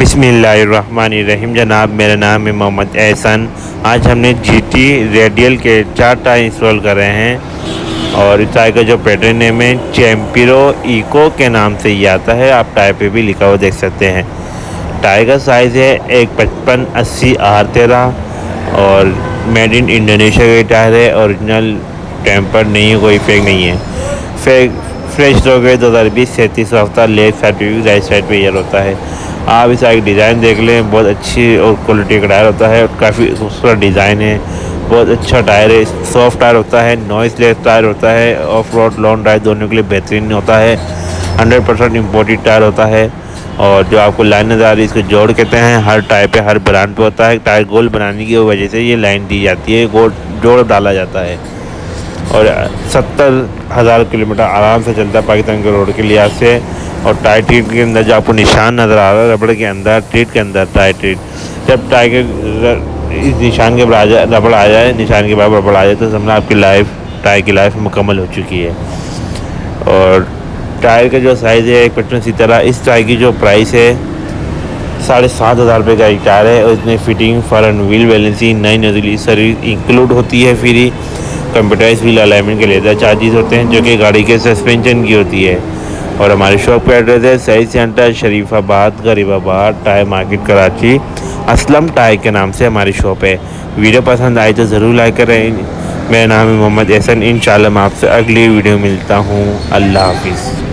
बिस्मिल्लाहिर्रहमानिर्रहीम। जनाब, मेरा नाम है मोहम्मद एहसन। आज हमने GT रेडियल के 4 टायर इंस्टॉल कर रहे हैं और इस टायर का जो पैटर्न नेम है चैम्पिरो इको के नाम से ये आता है। आप टायर पे भी लिखा हुआ देख सकते हैं। टायर का साइज़ है 155/80 R13 और मेड इन इंडोनेशिया का टायर है। ओरिजिनल टेम्पर नहीं है, कोई फेक नहीं है। फ्रेश स्टॉक है 2020 37 हफ्ता लेट सर्टिफिकेट राइट साइड पे ईयर होता है। आप इसका एक डिज़ाइन देख लें, बहुत अच्छी और क्वालिटी का टायर होता है। काफ़ी खूबसूरत डिज़ाइन है, बहुत अच्छा टायर है। सॉफ्ट टायर होता है, नॉइसलेस टायर होता है। ऑफ रोड लॉन्ग ड्राइव दोनों के लिए बेहतरीन होता है। 100% इम्पोर्टेड टायर होता है। और जो आपको लाइन नज़र आ रही है इसको जोड़ कहते हैं। हर टायर पे, हर ब्रांड पे होता है। टायर गोल बनाने की वजह से ये लाइन दी जाती है, गोल जोड़ डाला जाता है। और 70,000 किलोमीटर आराम से चलता है पाकिस्तान के रोड के लिहाज से। और टायर ट्रीट के अंदर जो आपको निशान नज़र आ रहा है रबड़ के अंदर, ट्रीट के अंदर टायर ट्रीट, जब टायर के इस निशान के बाद रबड़ आ जाए, निशान के बाद रबड़ आ जाए तो समझना आपकी लाइफ, टायर की लाइफ मुकम्मल हो चुकी है। और टायर का जो साइज़ है एक पटन सी तरह, इस टायर की जो प्राइस है 7,500 रुपये का एक टायर है। और इसमें फिटिंग, फर एंड व्हील बैलेंसिंग, नई नज़ीली सर्विस इंक्लूड होती है। फ्री कंप्यूटराइज व्हील अलाइनमेंट के लेदर चार्जेस होते हैं जो कि गाड़ी के सस्पेंशन की होती है। और हमारे शॉप का एड्रेस है Saeed centre, Sharifabad, Garibabad, tyre market, Karachi. Aslam tyre के नाम से हमारी शॉप है। वीडियो पसंद आई तो ज़रूर लाइक करें। मेरा नाम है मोहम्मद एहसन। इंशाल्लाह मैं आपसे अगली वीडियो मिलता हूँ। अल्लाह हाफिज़।